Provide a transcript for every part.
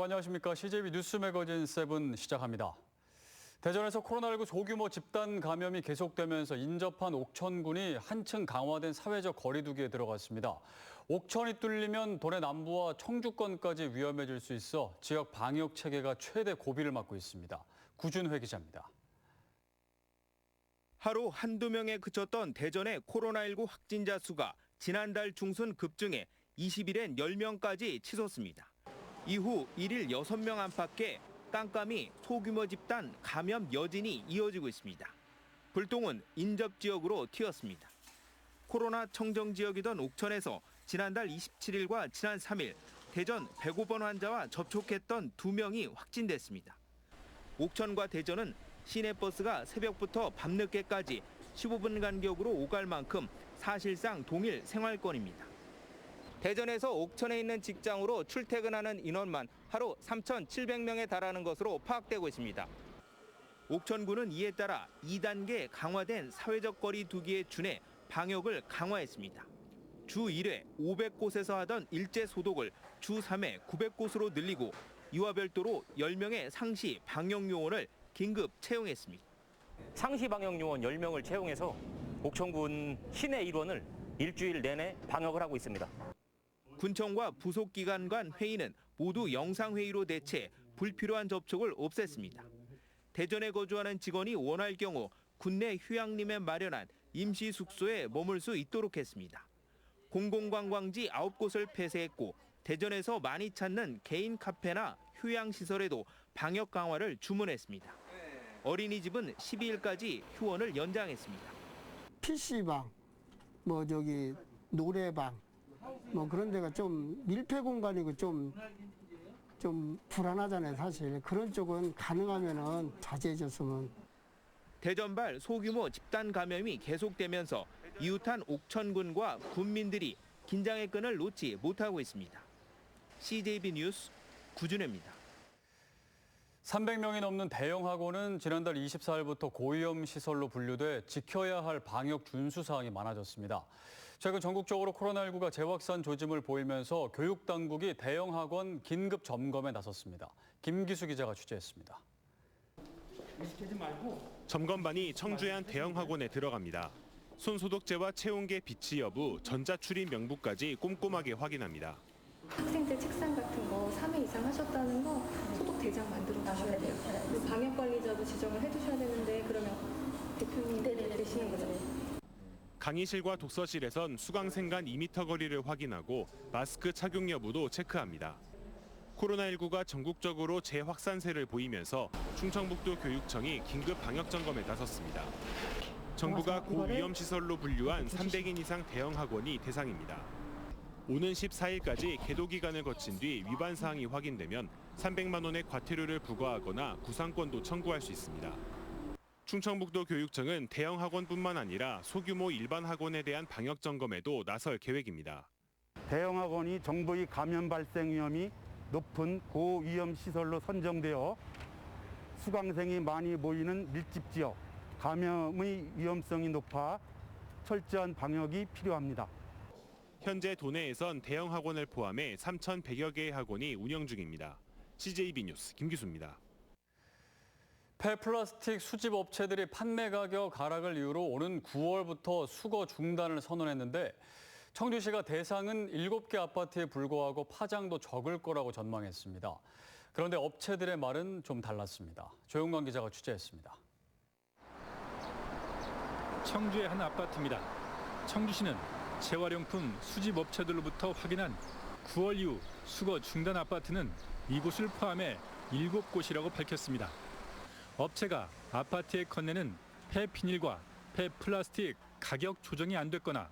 안녕하십니까. CJB 뉴스 매거진 7 시작합니다. 대전에서 코로나19 소규모 집단 감염이 계속되면서 인접한 옥천군이 한층 강화된 사회적 거리두기에 들어갔습니다. 옥천이 뚫리면 도내 남부와 청주권까지 위험해질 수 있어 지역 방역 체계가 최대 고비를 맞고 있습니다. 구준회 기자입니다. 하루 한두 명에 그쳤던 대전의 코로나19 확진자 수가 지난달 중순 급증해 20일엔 10명까지 치솟습니다. 이후 1일 6명 안팎의 깜깜이 소규모 집단 감염 여진이 이어지고 있습니다. 불똥은 인접 지역으로 튀었습니다. 코로나 청정 지역이던 옥천에서 지난달 27일과 지난 3일 대전 105번 환자와 접촉했던 2명이 확진됐습니다. 옥천과 대전은 시내버스가 새벽부터 밤늦게까지 15분 간격으로 오갈 만큼 사실상 동일 생활권입니다. 대전에서 옥천에 있는 직장으로 출퇴근하는 인원만 하루 3,700명에 달하는 것으로 파악되고 있습니다. 옥천군은 이에 따라 2단계 강화된 사회적 거리 두기에 준해 방역을 강화했습니다. 주 1회 500곳에서 하던 일제 소독을 주 3회 900곳으로 늘리고 이와 별도로 10명의 상시 방역 요원을 긴급 채용했습니다. 상시 방역 요원 10명을 채용해서 옥천군 시내 일원을 일주일 내내 방역을 하고 있습니다. 군청과 부속기관 간 회의는 모두 영상회의로 대체 불필요한 접촉을 없앴습니다. 대전에 거주하는 직원이 원할 경우 군내 휴양림에 마련한 임시 숙소에 머물 수 있도록 했습니다. 공공관광지 9곳을 폐쇄했고 대전에서 많이 찾는 개인 카페나 휴양시설에도 방역 강화를 주문했습니다. 어린이집은 12일까지 휴원을 연장했습니다. PC방, 노래방, 그런 데가 좀 밀폐 공간이고 좀 불안하잖아요, 사실. 그런 쪽은 가능하면은 자제해줬으면. 대전발 소규모 집단 감염이 계속되면서 이웃한 옥천군과 군민들이 긴장의 끈을 놓지 못하고 있습니다. CJB 뉴스 구준혜입니다. 300명이 넘는 대형 학원은 지난달 24일부터 고위험 시설로 분류돼 지켜야 할 방역 준수 사항이 많아졌습니다. 최근 전국적으로 코로나19가 재확산 조짐을 보이면서 교육당국이 대형 학원 긴급 점검에 나섰습니다. 김기수 기자가 취재했습니다. 점검반이 청주의 한 대형 학원에 들어갑니다. 손소독제와 체온계 비치 여부, 전자출입 명부까지 꼼꼼하게 확인합니다. 학생들 책상 같은 거 3회 이상 하셨다는 거 소독 대장 만들어 주셔야 돼요. 그리고 방역 관리자도 지정을 해주셔야 되는데 그러면 대표님 되시는 거죠? 강의실과 독서실에선 수강생 간 2m 거리를 확인하고 마스크 착용 여부도 체크합니다. 코로나19가 전국적으로 재확산세를 보이면서 충청북도 교육청이 긴급 방역 점검에 나섰습니다. 정부가 고위험 시설로 분류한 300인 이상 대형 학원이 대상입니다. 오는 14일까지 계도 기간을 거친 뒤 위반 사항이 확인되면 300만 원의 과태료를 부과하거나 구상권도 청구할 수 있습니다. 충청북도 교육청은 대형 학원뿐만 아니라 소규모 일반 학원에 대한 방역 점검에도 나설 계획입니다. 대형 학원이 정부의 감염 발생 위험이 높은 고위험 시설로 선정되어 수강생이 많이 모이는 밀집 지역, 감염의 위험성이 높아 철저한 방역이 필요합니다. 현재 도내에선 대형 학원을 포함해 3,100여 개의 학원이 운영 중입니다. CJB 뉴스 김기수입니다. 폐플라스틱 수집 업체들이 판매 가격 하락을 이유로 오는 9월부터 수거 중단을 선언했는데 청주시가 대상은 7개 아파트에 불과하고 파장도 적을 거라고 전망했습니다. 그런데 업체들의 말은 좀 달랐습니다. 조용관 기자가 취재했습니다. 청주의 한 아파트입니다. 청주시는 재활용품 수집 업체들로부터 확인한 9월 이후 수거 중단 아파트는 이곳을 포함해 7곳이라고 밝혔습니다. 업체가 아파트에 건네는 폐비닐과 폐플라스틱 가격 조정이 안 됐거나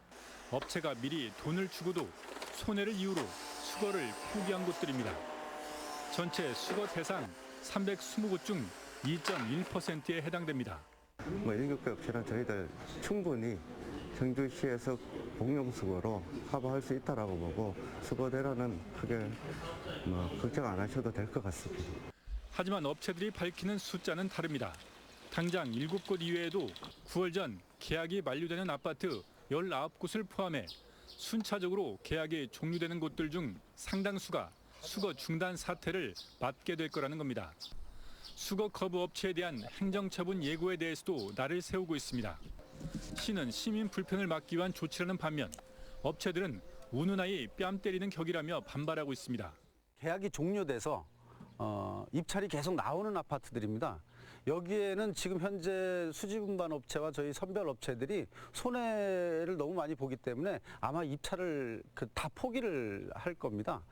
업체가 미리 돈을 주고도 손해를 이유로 수거를 포기한 곳들입니다. 전체 수거 대상 320곳 중 2.1%에 해당됩니다. 7개 업체는 저희들 충분히 청주시에서 공용수거로 커버할 수 있다고 보고 수거대로는 크게 걱정 안 하셔도 될 것 같습니다. 하지만 업체들이 밝히는 숫자는 다릅니다. 당장 7곳 이외에도 9월 전 계약이 만료되는 아파트 19곳을 포함해 순차적으로 계약이 종료되는 곳들 중 상당수가 수거 중단 사태를 맞게 될 거라는 겁니다. 수거 거부 업체에 대한 행정처분 예고에 대해서도 날을 세우고 있습니다. 시는 시민 불편을 막기 위한 조치라는 반면 업체들은 우는 아이 뺨 때리는 격이라며 반발하고 있습니다. 계약이 종료돼서 입찰이 계속 나오는 아파트들입니다. 여기에는 지금 현재 수지분반 업체와 저희 선별 업체들이 손해를 너무 많이 보기 때문에 아마 입찰을 다 포기를 할 겁니다.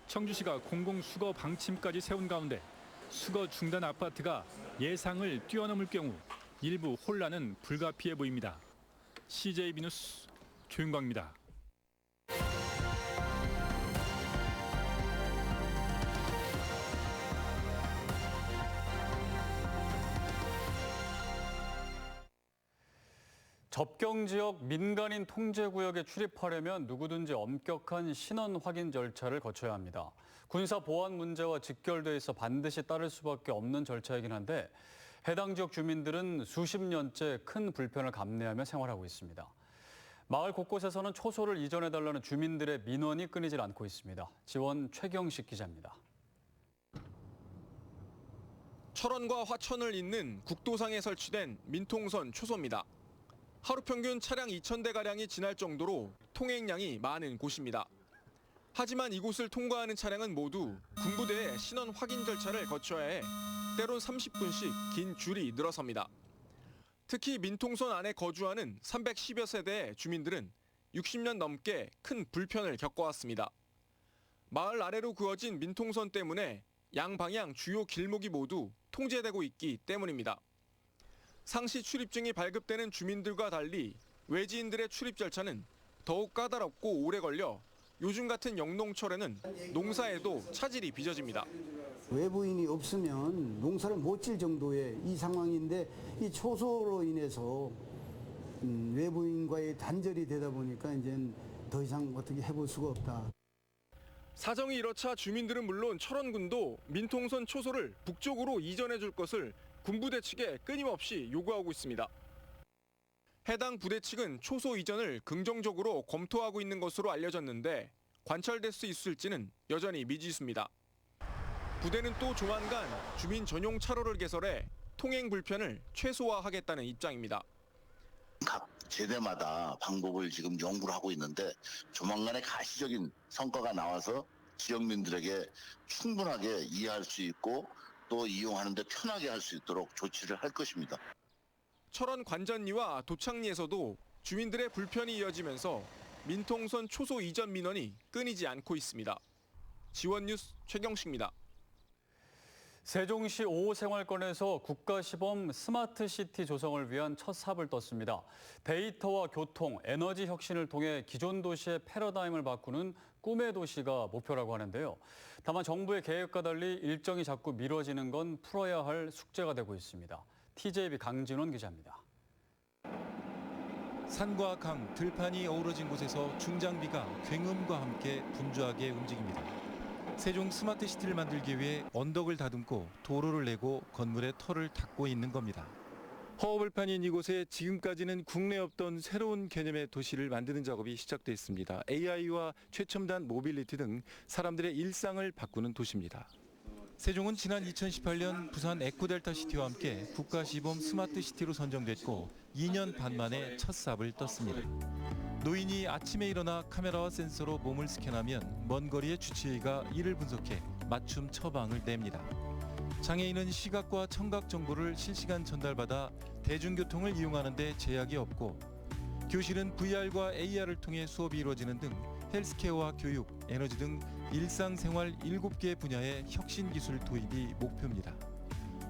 청주시가 공공수거 방침까지 세운 가운데 수거 중단 아파트가 예상을 뛰어넘을 경우 일부 혼란은 불가피해 보입니다. CJB 뉴스 조윤광입니다. 접경지역 민간인 통제구역에 출입하려면 누구든지 엄격한 신원 확인 절차를 거쳐야 합니다. 군사 보안 문제와 직결돼 있어 반드시 따를 수밖에 없는 절차이긴 한데 해당 지역 주민들은 수십 년째 큰 불편을 감내하며 생활하고 있습니다. 마을 곳곳에서는 초소를 이전해달라는 주민들의 민원이 끊이질 않고 있습니다. 지원 최경식 기자입니다. 철원과 화천을 잇는 국도상에 설치된 민통선 초소입니다. 하루 평균 차량 2,000대가량이 지날 정도로 통행량이 많은 곳입니다. 하지만 이곳을 통과하는 차량은 모두 군부대의 신원 확인 절차를 거쳐야 해 때론 30분씩 긴 줄이 늘어섭니다. 특히 민통선 안에 거주하는 310여 세대의 주민들은 60년 넘게 큰 불편을 겪어왔습니다. 마을 아래로 그어진 민통선 때문에 양방향 주요 길목이 모두 통제되고 있기 때문입니다. 상시 출입증이 발급되는 주민들과 달리 외지인들의 출입 절차는 더욱 까다롭고 오래 걸려 요즘 같은 영농철에는 농사에도 차질이 빚어집니다. 외부인이 없으면 농사를 못 질 정도의 이 상황인데 이 초소로 인해서 외부인과의 단절이 되다 보니까 이제 더 이상 어떻게 해볼 수가 없다. 사정이 이렇자 주민들은 물론 철원군도 민통선 초소를 북쪽으로 이전해 줄 것을 군부대 측에 끊임없이 요구하고 있습니다. 해당 부대 측은 초소 이전을 긍정적으로 검토하고 있는 것으로 알려졌는데 관철될 수 있을지는 여전히 미지수입니다. 부대는 또 조만간 주민 전용 차로를 개설해 통행 불편을 최소화하겠다는 입장입니다. 각 제대마다 방법을 지금 연구를 하고 있는데 조만간에 가시적인 성과가 나와서 지역민들에게 충분하게 이해할 수 있고 또 이용하는데 편하게 할 수 있도록 조치를 할 것입니다. 철원 관전리와 도창리에서도 주민들의 불편이 이어지면서 민통선 초소 이전 민원이 끊이지 않고 있습니다. 지원뉴스 최경식입니다. 세종시 5호 생활권에서 국가시범 스마트시티 조성을 위한 첫 삽을 떴습니다. 데이터와 교통, 에너지 혁신을 통해 기존 도시의 패러다임을 바꾸는 꿈의 도시가 목표라고 하는데요. 다만 정부의 계획과 달리 일정이 자꾸 미뤄지는 건 풀어야 할 숙제가 되고 있습니다. TJB 강진원 기자입니다. 산과 강, 들판이 어우러진 곳에서 중장비가 굉음과 함께 분주하게 움직입니다. 세종 스마트시티를 만들기 위해 언덕을 다듬고 도로를 내고 건물의 털을 닦고 있는 겁니다. 허허벌판인 이곳에 지금까지는 국내에 없던 새로운 개념의 도시를 만드는 작업이 시작돼 있습니다. AI와 최첨단 모빌리티 등 사람들의 일상을 바꾸는 도시입니다. 세종은 지난 2018년 부산 에코델타시티와 함께 국가시범 스마트시티로 선정됐고 2년 반 만에 첫 삽을 떴습니다. 노인이 아침에 일어나 카메라와 센서로 몸을 스캔하면 먼 거리의 주치의가 이를 분석해 맞춤 처방을 냅니다. 장애인은 시각과 청각 정보를 실시간 전달받아 대중교통을 이용하는 데 제약이 없고 교실은 VR과 AR을 통해 수업이 이루어지는 등 헬스케어와 교육, 에너지 등 일상생활 7개 분야의 혁신 기술 도입이 목표입니다.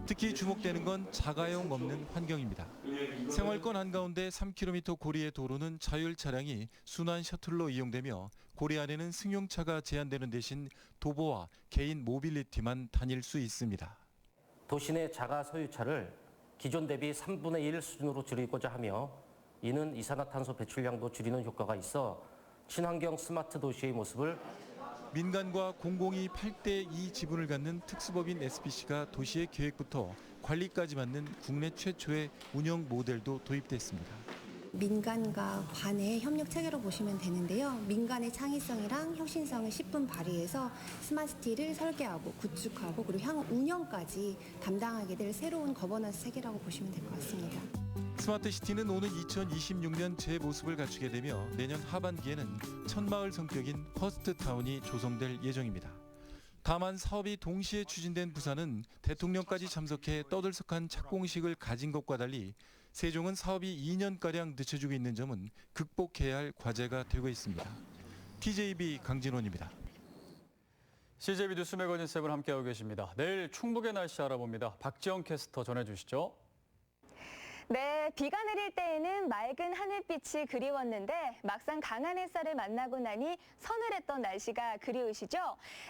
특히 주목되는 건 자가용 없는 환경입니다. 생활권 한가운데 3km 고리의 도로는 자율 차량이 순환 셔틀로 이용되며 고리 안에는 승용차가 제한되는 대신 도보와 개인 모빌리티만 다닐 수 있습니다. 도시 내 자가 소유차를 기존 대비 3분의 1 수준으로 줄이고자 하며 이는 이산화탄소 배출량도 줄이는 효과가 있어 친환경 스마트 도시의 모습을 민간과 공공이 8대2 지분을 갖는 특수법인 SBC가 도시의 계획부터 관리까지 맡는 국내 최초의 운영 모델도 도입됐습니다. 민간과 관의 협력 체계로 보시면 되는데요. 민간의 창의성이랑 혁신성을 10분 발휘해서 스마트시티를 설계하고 구축하고 그리고 향후 운영까지 담당하게 될 새로운 거버넌스 체계라고 보시면 될 것 같습니다. 스마트시티는 오는 2026년 제 모습을 갖추게 되며 내년 하반기에는 천마을 성격인 퍼스트타운이 조성될 예정입니다. 다만 사업이 동시에 추진된 부산은 대통령까지 참석해 떠들썩한 착공식을 가진 것과 달리 세종은 사업이 2년가량 늦춰지고 있는 점은 극복해야 할 과제가 되고 있습니다. TJB 강진원입니다. CJB 뉴스 매거진 7 함께하고 계십니다. 내일 충북의 날씨 알아봅니다. 박지영 캐스터 전해주시죠. 네, 비가 내릴 때에는 맑은 하늘빛이 그리웠는데 막상 강한 햇살을 만나고 나니 서늘했던 날씨가 그리우시죠?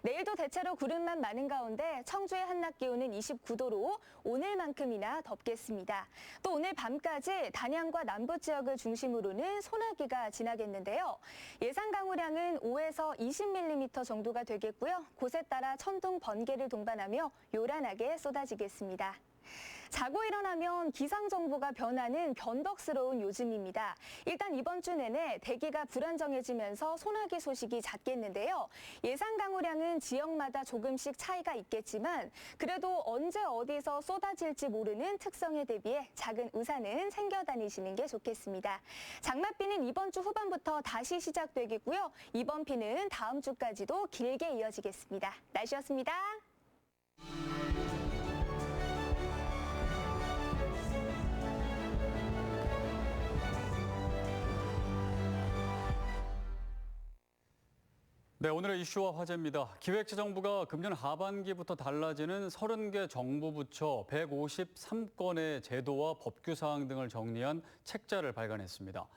내일도 대체로 구름만 많은 가운데 청주의 한낮 기온은 29도로 오늘만큼이나 덥겠습니다. 또 오늘 밤까지 단양과 남부 지역을 중심으로는 소나기가 지나겠는데요. 예상 강우량은 5에서 20mm 정도가 되겠고요. 곳에 따라 천둥, 번개를 동반하며 요란하게 쏟아지겠습니다. 자고 일어나면 기상정보가 변하는 변덕스러운 요즘입니다. 일단 이번 주 내내 대기가 불안정해지면서 소나기 소식이 잦겠는데요. 예상 강우량은 지역마다 조금씩 차이가 있겠지만 그래도 언제 어디서 쏟아질지 모르는 특성에 대비해 작은 우산은 챙겨 다니시는 게 좋겠습니다. 장맛비는 이번 주 후반부터 다시 시작되겠고요. 이번 비는 다음 주까지도 길게 이어지겠습니다. 날씨였습니다. 네, 오늘의 이슈와 화제입니다. 기획재정부가 금년 하반기부터 달라지는 30개 정부 부처 153건의 제도와 법규 사항 등을 정리한 책자를 발간했습니다.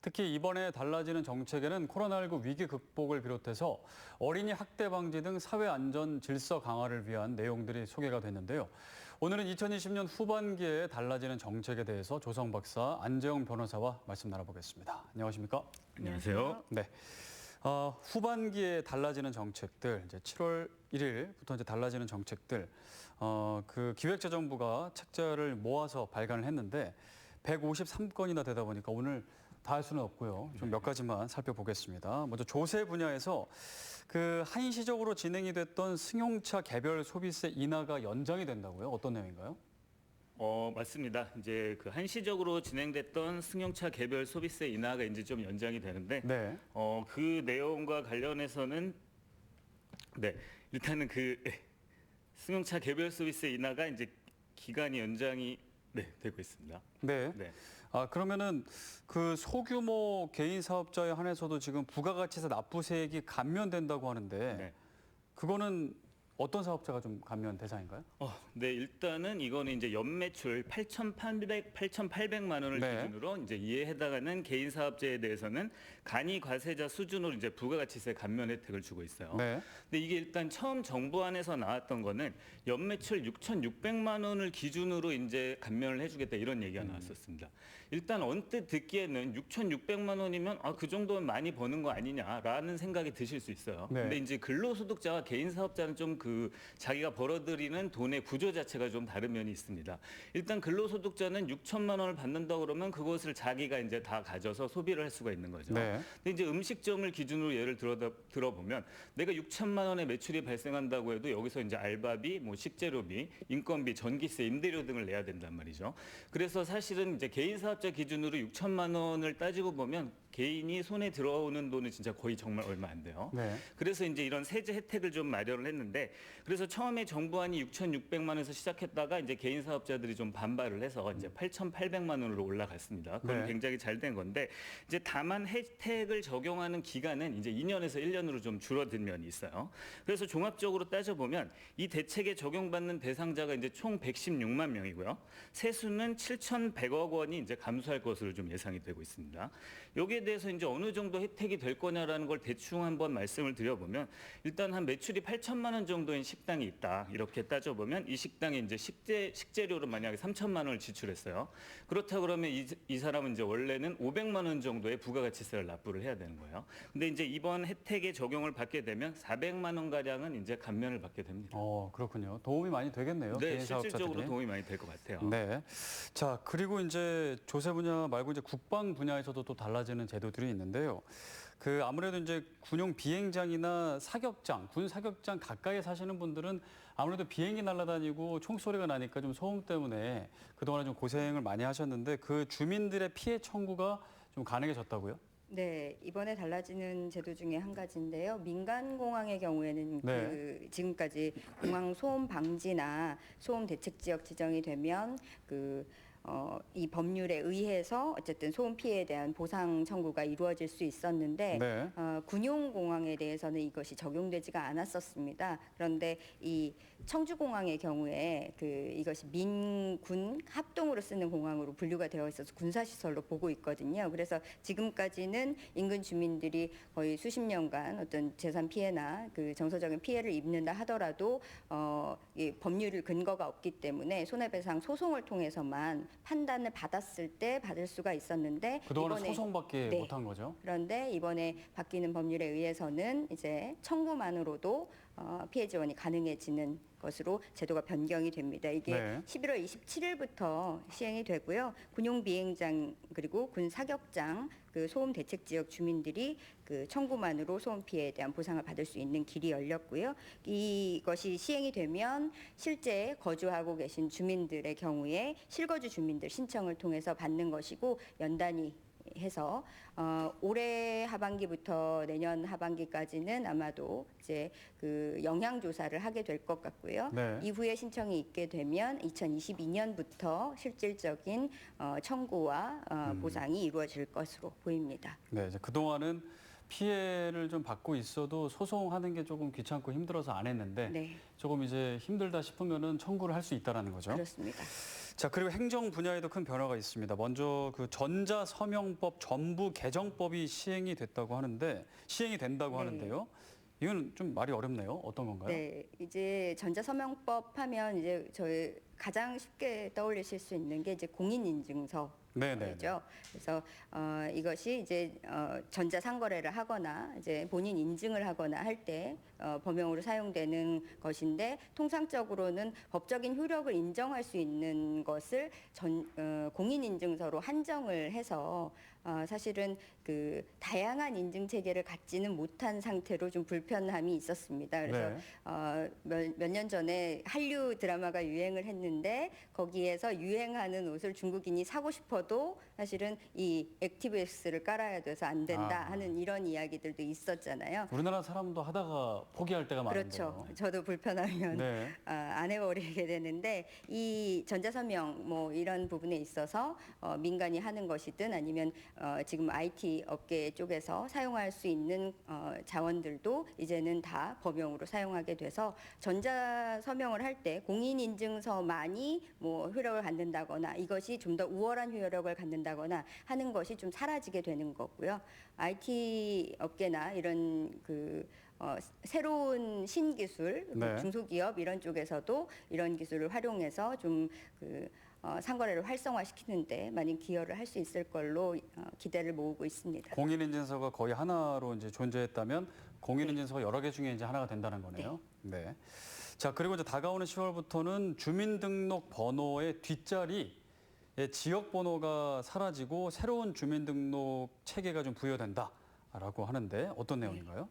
특히 이번에 달라지는 정책에는 코로나19 위기 극복을 비롯해서 어린이 학대 방지 등 사회 안전 질서 강화를 위한 내용들이 소개가 됐는데요. 오늘은 2020년 후반기에 달라지는 정책에 대해서 조성 박사, 안재영 변호사와 말씀 나눠보겠습니다. 안녕하십니까? 안녕하세요. 네. 후반기에 달라지는 정책들, 이제 7월 1일부터 이제 달라지는 정책들, 그 기획재정부가 책자를 모아서 발간을 했는데 153건이나 되다 보니까 오늘 다 할 수는 없고요. 좀 몇 가지만 살펴보겠습니다. 먼저 조세 분야에서 그 한시적으로 진행이 됐던 승용차 개별 소비세 인하가 연장이 된다고요? 어떤 내용인가요? 맞습니다. 이제 그 한시적으로 진행됐던 승용차 개별 소비세 인하가 이제 좀 연장이 되는데, 네. 그 내용과 관련해서는, 네, 일단은 승용차 개별 소비세 인하가 이제 기간이 연장이 되고 있습니다. 네. 네. 그러면은 그 소규모 개인 사업자에 한해서도 지금 부가가치세 납부세액이 감면된다고 하는데, 네. 그거는 어떤 사업자가 좀 감면 대상인가요? 네, 일단은 이거는 이제 연매출 8,800만 원을 네. 기준으로 이제 이에 해당하는 개인 사업자에 대해서는 간이 과세자 수준으로 이제 부가가치세 감면 혜택을 주고 있어요. 네. 근데 이게 일단 처음 정부안에서 나왔던 거는 연매출 6,600만 원을 기준으로 이제 감면을 해주겠다 이런 얘기가 나왔었습니다. 일단 언뜻 듣기에는 6,600만 원이면 그 정도면 많이 버는 거 아니냐라는 생각이 드실 수 있어요. 네. 근데 이제 근로소득자와 개인 사업자는 좀 자기가 벌어들이는 돈의 구조 자체가 좀 다른 면이 있습니다. 일단 근로소득자는 6천만 원을 받는다 그러면 그것을 자기가 이제 다 가져서 소비를 할 수가 있는 거죠. 네. 근데 이제 음식점을 기준으로 예를 들어보면 내가 6천만 원의 매출이 발생한다고 해도 여기서 이제 알바비, 뭐 식재료비, 인건비, 전기세, 임대료 등을 내야 된단 말이죠. 그래서 사실은 이제 개인 사업자 기준으로 6천만 원을 따지고 보면 개인이 손에 들어오는 돈은 진짜 거의 정말 얼마 안 돼요. 네. 그래서 이제 이런 세제 혜택을 좀 마련을 했는데 그래서 처음에 정부안이 6,600만 원에서 시작했다가 이제 개인 사업자들이 좀 반발을 해서 이제 8,800만 원으로 올라갔습니다. 그건 네. 굉장히 잘 된 건데 이제 다만 혜택을 적용하는 기간은 이제 2년에서 1년으로 좀 줄어든 면이 있어요. 그래서 종합적으로 따져보면 이 대책에 적용받는 대상자가 이제 총 116만 명이고요. 세수는 7,100억 원이 이제 감소할 것으로 좀 예상이 되고 있습니다. 여기에 대해서 이제 어느 정도 혜택이 될 거냐라는 걸 대충 한번 말씀을 드려보면 일단 한 매출이 8천만 원 정도 정도인 식당이 있다. 이렇게 따져보면 이 식당에 이제 식재료로 만약에 3천만 원을 지출했어요. 그렇다 그러면 이 사람은 이제 원래는 500만 원 정도의 부가가치세를 납부를 해야 되는 거예요. 근데 이제 이번 혜택의 적용을 받게 되면 400만 원 가량은 이제 감면을 받게 됩니다. 그렇군요. 도움이 많이 되겠네요. 네, 개인 사업자들이. 실질적으로 도움이 많이 될 것 같아요. 네. 자, 그리고 이제 조세 분야 말고 이제 국방 분야에서도 또 달라지는 제도들이 있는데요. 아무래도 이제 군용 비행장이나 사격장, 군 사격장 가까이 사시는 분들은 아무래도 비행기 날아다니고 총소리가 나니까 좀 소음 때문에 그동안에 좀 고생을 많이 하셨는데 그 주민들의 피해 청구가 좀 가능해졌다고요? 네, 이번에 달라지는 제도 중에 한 가지인데요. 민간 공항의 경우에는 네. 지금까지 공항 소음 방지나 소음 대책 지역 지정이 되면 이 법률에 의해서 어쨌든 소음 피해에 대한 보상 청구가 이루어질 수 있었는데 네. 군용 공항에 대해서는 이것이 적용되지가 않았었습니다. 그런데 이 청주공항의 경우에 이것이 민군 합동으로 쓰는 공항으로 분류가 되어 있어서 군사시설로 보고 있거든요. 그래서 지금까지는 인근 주민들이 거의 수십 년간 어떤 재산 피해나 정서적인 피해를 입는다 하더라도 이 법률 근거가 없기 때문에 손해배상 소송을 통해서만 판단을 받았을 때 받을 수가 있었는데 그동안은 이번에 소송밖에 네. 못한 거죠? 그런데 이번에 바뀌는 법률에 의해서는 이제 청구만으로도 피해 지원이 가능해지는 것으로 제도가 변경이 됩니다. 이게 네. 11월 27일부터 시행이 되고요. 군용 비행장 그리고 군 사격장 소음 대책 지역 주민들이 청구만으로 소음 피해에 대한 보상을 받을 수 있는 길이 열렸고요. 이것이 시행이 되면 실제 거주하고 계신 주민들의 경우에 실거주 주민들 신청을 통해서 받는 것이고 연단위 해서 올해 하반기부터 내년 하반기까지는 아마도 이제 영향 조사를 하게 될 것 같고요. 네. 이후에 신청이 있게 되면 2022년부터 실질적인 청구와 보상이 이루어질 것으로 보입니다. 네, 이제 그동안은 피해를 좀 받고 있어도 소송하는 게 조금 귀찮고 힘들어서 안 했는데 네. 조금 이제 힘들다 싶으면은 청구를 할 수 있다라는 거죠. 그렇습니다. 자, 그리고 행정 분야에도 큰 변화가 있습니다. 먼저 전자서명법 전부 개정법이 시행이 된다고 네. 하는데요. 이건 좀 말이 어렵네요. 어떤 건가요? 네, 이제 전자서명법 하면 이제 저희 가장 쉽게 떠올리실 수 있는 게 이제 공인인증서. 네네. 그래서 이것이 이제 전자상거래를 하거나 이제 본인 인증을 하거나 할 때 범용으로 사용되는 것인데 통상적으로는 법적인 효력을 인정할 수 있는 것을 공인인증서로 한정을 해서 사실은 다양한 인증 체계를 갖지는 못한 상태로 좀 불편함이 있었습니다. 그래서 몇 년 전에 한류 드라마가 유행을 했는데 거기에서 유행하는 옷을 중국인이 사고 싶어도 사실은 이 액티브엑스를 깔아야 돼서 안 된다 하는 이런 이야기들도 있었잖아요. 우리나라 사람도 하다가 포기할 때가 많은데요. 그렇죠. 저도 불편하면 네. 안 해버리게 되는데 이 전자서명 뭐 이런 부분에 있어서 민간이 하는 것이든 아니면 지금 IT 업계 쪽에서 사용할 수 있는 자원들도 이제는 다 법용으로 사용하게 돼서 전자서명을 할 때 공인인증서만이 뭐 효력을 갖는다거나 이것이 좀 더 우월한 효력을 갖는다거나 하는 것이 좀 사라지게 되는 거고요. IT 업계나 이런 새로운 신기술, 네. 중소기업 이런 쪽에서도 이런 기술을 활용해서 좀 상거래를 활성화시키는데 많이 기여를 할 수 있을 걸로 기대를 모으고 있습니다. 공인인증서가 거의 하나로 이제 존재했다면 공인인증서가 여러 개 중에 이제 하나가 된다는 거네요. 네. 자, 그리고 이제 다가오는 10월부터는 주민등록 번호의 뒷자리 지역 번호가 사라지고 새로운 주민등록 체계가 좀 부여된다라고 하는데 어떤 내용인가요?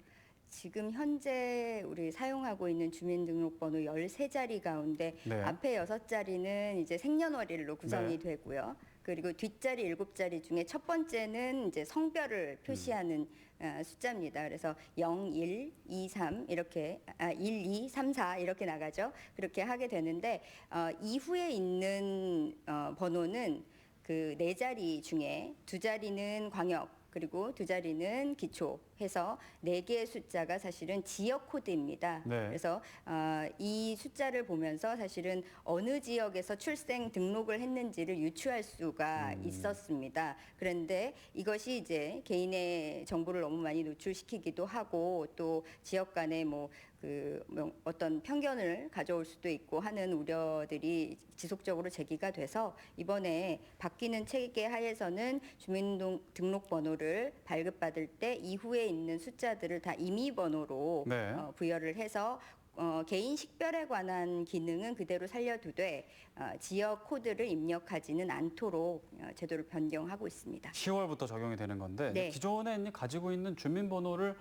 지금 현재 우리 사용하고 있는 주민등록번호 13자리 가운데 네. 앞에 6자리는 이제 생년월일로 구성이 네. 되고요. 그리고 뒷자리 7자리 중에 첫 번째는 이제 성별을 표시하는 숫자입니다. 그래서 0, 1, 2, 3 이렇게 1, 2, 3, 4 이렇게 나가죠. 그렇게 하게 되는데 이후에 있는 번호는 4자리 중에 2자리는 광역 그리고 2자리는 기초 해서 4개의 숫자가 사실은 지역 코드입니다. 네. 그래서 이 숫자를 보면서 사실은 어느 지역에서 출생 등록을 했는지를 유추할 수가 있었습니다. 그런데 이것이 이제 개인의 정보를 너무 많이 노출시키기도 하고 또 지역 간의 뭐 어떤 편견을 가져올 수도 있고 하는 우려들이 지속적으로 제기가 돼서 이번에 바뀌는 체계 하에서는 주민등록번호를 발급받을 때 이후에 있는 숫자들을 다 임의번호로 네. 부여를 해서 개인 식별에 관한 기능은 그대로 살려두되 지역 코드를 입력하지는 않도록 제도를 변경하고 있습니다. 10월부터 적용이 되는 건데 네. 기존에 가지고 있는 주민번호를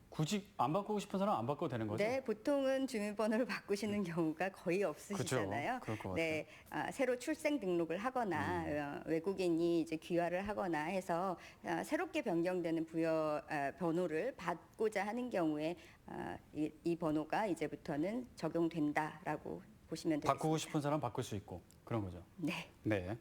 굳이 안 바꾸고 싶은 사람은 안 바꿔도 되는 거죠? 네, 보통은 주민번호를 바꾸시는 경우가 거의 없으시잖아요. 그쵸, 그럴 것 네, 새로 출생 등록을 하거나 외국인이 이제 귀화를 하거나 해서 새롭게 변경되는 번호를 받고자 하는 경우에 이 번호가 이제부터는 적용된다라고 보시면 되겠습니다. 바꾸고 싶은 사람 바꿀 수 있고 그런 거죠. 네. 네.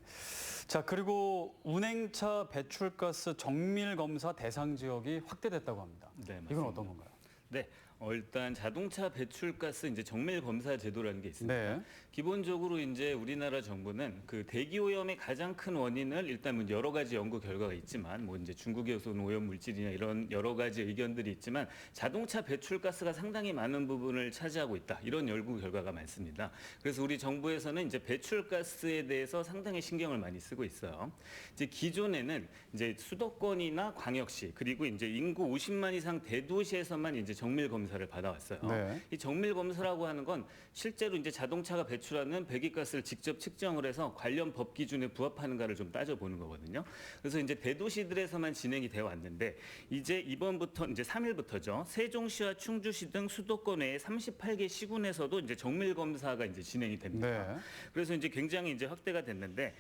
자, 그리고 운행차 배출가스 정밀 검사 대상 지역이 확대됐다고 합니다. 네, 맞습니다. 이건 어떤 건가요? 네. 일단 자동차 배출가스 이제 정밀 검사 제도라는 게 있습니다. 네. 기본적으로 이제 우리나라 정부는 그 대기 오염의 가장 큰 원인을 일단 뭐 여러 가지 연구 결과가 있지만 뭐 이제 중국에서 온 오염 물질이나 이런 여러 가지 의견들이 있지만 자동차 배출가스가 상당히 많은 부분을 차지하고 있다. 이런 연구 결과가 많습니다. 그래서 우리 정부에서는 이제 배출가스에 대해서 상당히 신경을 많이 쓰고 있어요. 이제 기존에는 이제 수도권이나 광역시 그리고 이제 인구 50만 이상 대도시에서만 이제 정밀 검사를 받아왔어요. 네. 이 정밀 검사라고 하는 건 실제로 이제 자동차가 배출하는 배기가스를 직접 측정을 해서 관련 법 기준에 부합하는가를 좀 따져보는 거거든요. 그래서 이제 대도시들에서만 진행이 되어 왔는데 이제 이번부터 이제 3일부터죠. 세종시와 충주시 등 수도권 외에 38개 시군에서도 이제 정밀 검사가 이제 진행이 됩니다. 네. 그래서 이제 굉장히 이제 확대가 됐는데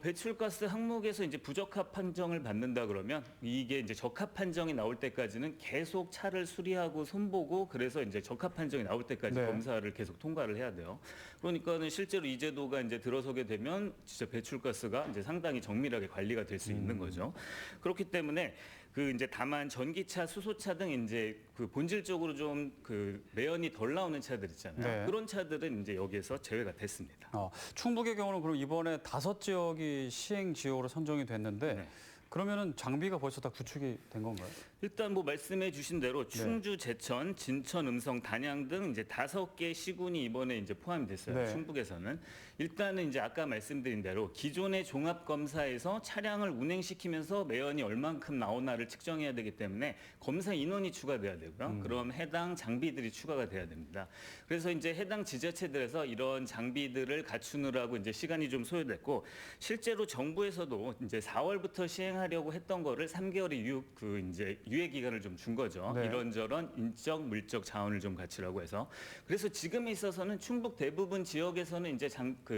배출가스 항목에서 이제 부적합 판정을 받는다 그러면 이게 이제 적합 판정이 나올 때까지는 계속 차를 수리하고 손보고 그래서 이제 적합 판정이 나올 때까지 네. 검사를 계속 통과를 해야 돼요. 그러니까는 실제로 이 제도가 이제 들어서게 되면 진짜 배출가스가 이제 상당히 정밀하게 관리가 될 수 있는 거죠. 그렇기 때문에 그 이제 다만 전기차, 수소차 등 이제 그 본질적으로 좀 그 매연이 덜 나오는 차들 있잖아요. 네. 그런 차들은 이제 여기에서 제외가 됐습니다. 충북의 경우는 그럼 이번에 5지역이 시행 지역으로 선정이 됐는데 네. 그러면은 장비가 벌써 다 구축이 된 건가요? 일단 뭐 말씀해 주신 대로 충주, 제천, 진천, 음성, 단양 등 이제 5개 시군이 이번에 이제 포함이 됐어요. 네. 충북에서는. 일단은 이제 아까 말씀드린 대로 기존의 종합 검사에서 차량을 운행시키면서 매연이 얼만큼 나오나를 측정해야 되기 때문에 검사 인원이 추가돼야 되고요. 그럼 해당 장비들이 추가가 돼야 됩니다. 그래서 이제 해당 지자체들에서 이런 장비들을 갖추느라고 이제 시간이 좀 소요됐고 실제로 정부에서도 이제 4월부터 시행하려고 했던 거를 3개월의 이제 유예 기간을 좀 준 거죠. 네. 이런저런 인적, 물적 자원을 좀 갖추라고 해서. 그래서 지금에 있어서는 충북 대부분 지역에서는 이제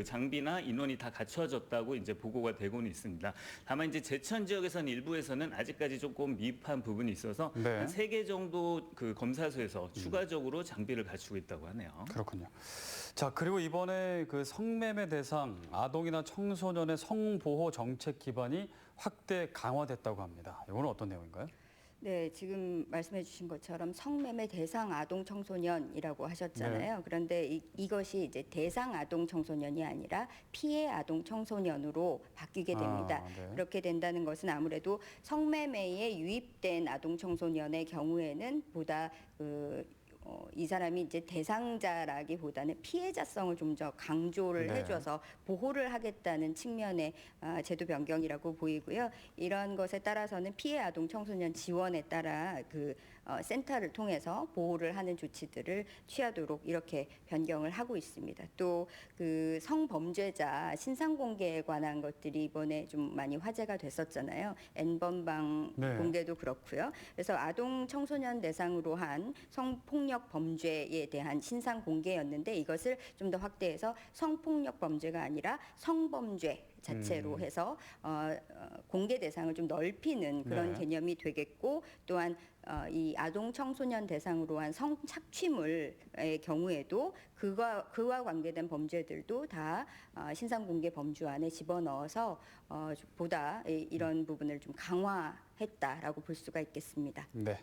장비나 인원이 다 갖춰졌다고 이제 보고가 되고는 있습니다. 다만 이제 제천 지역에서는 일부에서는 아직까지 조금 미흡한 부분이 있어서 네. 한 3개 정도 그 검사소에서 추가적으로 장비를 갖추고 있다고 하네요. 그렇군요. 자, 그리고 이번에 그 성매매 대상 아동이나 청소년의 성보호 정책 기반이 확대 강화됐다고 합니다. 이거는 어떤 내용인가요? 네, 지금 말씀해 주신 것처럼 성매매 대상 아동 청소년이라고 하셨잖아요. 네. 그런데 이것이 이제 대상 아동 청소년이 아니라 피해 아동 청소년으로 바뀌게 됩니다. 네. 그렇게 된다는 것은 아무래도 성매매에 유입된 아동 청소년의 경우에는 보다 이 사람이 이제 대상자라기보다는 피해자성을 좀 더 강조를 네. 해줘서 보호를 하겠다는 측면의 제도 변경이라고 보이고요. 이런 것에 따라서는 피해 아동 청소년 지원에 따라 센터를 통해서 보호를 하는 조치들을 취하도록 이렇게 변경을 하고 있습니다. 또 그 성범죄자 신상 공개에 관한 것들이 이번에 좀 많이 화제가 됐었잖아요. N번방 네. 공개도 그렇고요. 그래서 아동 청소년 대상으로 한 성폭력 범죄에 대한 신상 공개였는데 이것을 좀 더 확대해서 성폭력 범죄가 아니라 성범죄 자체로 해서 공개 대상을 좀 넓히는 그런 네. 개념이 되겠고 또한 이 아동 청소년 대상으로 한 성착취물의 경우에도 그와 관계된 범죄들도 다 신상 공개 범주 안에 집어넣어서 보다 이런 부분을 좀 강화했다라고 볼 수가 있겠습니다. 네.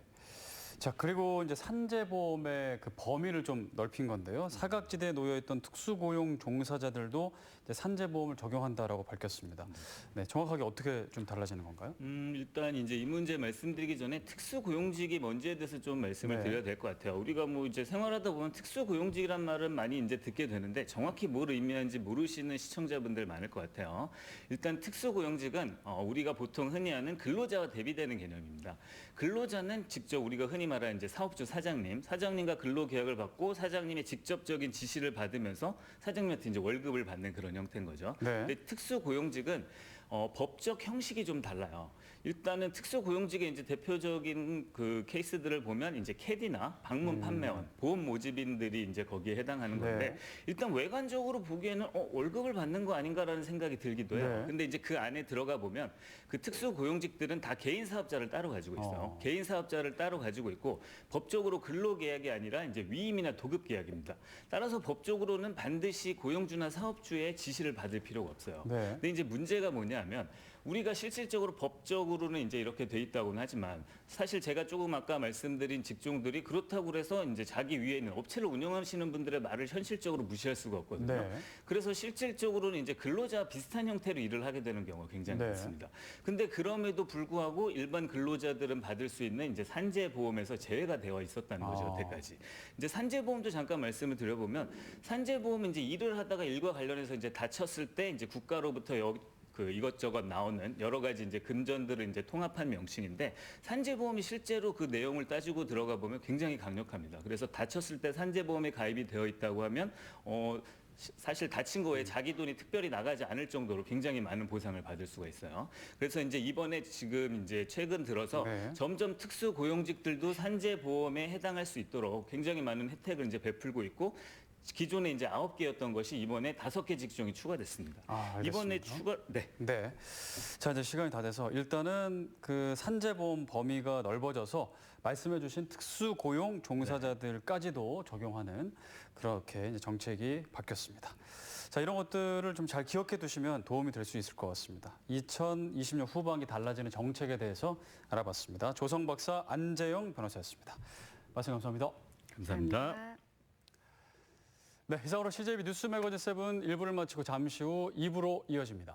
자, 그리고 이제 산재보험의 그 범위를 좀 넓힌 건데요. 사각지대에 놓여 있던 특수고용 종사자들도 이제 산재보험을 적용한다라고 밝혔습니다. 네, 정확하게 어떻게 좀 달라지는 건가요? 일단 이제 이 문제 말씀드리기 전에 특수고용직이 뭔지에 대해서 좀 말씀을 네. 드려야 될 것 같아요. 우리가 뭐 이제 생활하다 보면 특수고용직이란 말은 많이 이제 듣게 되는데 정확히 뭘 의미하는지 모르시는 시청자분들 많을 것 같아요. 일단 특수고용직은 우리가 보통 흔히 하는 근로자와 대비되는 개념입니다. 근로자는 직접 우리가 흔히 말하는 이제 사업주 사장님과 근로계약을 받고 사장님의 직접적인 지시를 받으면서 사장님한테 이제 월급을 받는 그런 형태인 거죠. 네. 근데 특수고용직은 법적 형식이 좀 달라요. 일단은 특수고용직의 이제 대표적인 그 케이스들을 보면 이제 캐디나 방문 판매원, 보험 모집인들이 이제 거기에 해당하는 건데 네. 일단 외관적으로 보기에는 월급을 받는 거 아닌가라는 생각이 들기도 해요. 네. 근데 이제 그 안에 들어가 보면 그 특수고용직들은 다 개인 사업자를 따로 가지고 있어요. 개인 사업자를 따로 가지고 있고 법적으로 근로계약이 아니라 이제 위임이나 도급계약입니다. 따라서 법적으로는 반드시 고용주나 사업주의 지시를 받을 필요가 없어요. 네. 근데 이제 문제가 뭐냐면 우리가 실질적으로 법적으로는 이제 이렇게 돼 있다고는 하지만 사실 제가 조금 아까 말씀드린 직종들이 그렇다고 그래서 이제 자기 위에 있는 업체를 운영하시는 분들의 말을 현실적으로 무시할 수가 없거든요. 네. 그래서 실질적으로는 이제 근로자 비슷한 형태로 일을 하게 되는 경우가 굉장히 네. 많습니다. 근데 그럼에도 불구하고 일반 근로자들은 받을 수 있는 이제 산재보험에서 제외가 되어 있었다는 거죠, 여태까지. 이제 산재보험도 잠깐 말씀을 드려보면 산재보험은 이제 일을 하다가 일과 관련해서 이제 다쳤을 때 이제 국가로부터 그 이것저것 나오는 여러 가지 이제 금전들을 이제 통합한 명칭인데 산재보험이 실제로 그 내용을 따지고 들어가 보면 굉장히 강력합니다. 그래서 다쳤을 때 산재보험에 가입이 되어 있다고 하면 사실 다친 거에 자기 돈이 특별히 나가지 않을 정도로 굉장히 많은 보상을 받을 수가 있어요. 그래서 이제 이번에 지금 이제 최근 들어서 네. 점점 특수고용직들도 산재보험에 해당할 수 있도록 굉장히 많은 혜택을 이제 베풀고 있고 기존에 이제 9개였던 것이 이번에 5개 직종이 추가됐습니다. 이번에 네. 자, 이제 시간이 다 돼서 일단은 그 산재보험 범위가 넓어져서 말씀해주신 특수고용 종사자들까지도 적용하는 그렇게 이제 정책이 바뀌었습니다. 자, 이런 것들을 좀 잘 기억해 두시면 도움이 될 수 있을 것 같습니다. 2020년 후반기 달라지는 정책에 대해서 알아봤습니다. 조성 박사, 안재영 변호사였습니다. 말씀 감사합니다. 감사합니다. 네, 이상으로 CJB 뉴스 매거진 7 1부를 마치고 잠시 후 2부로 이어집니다.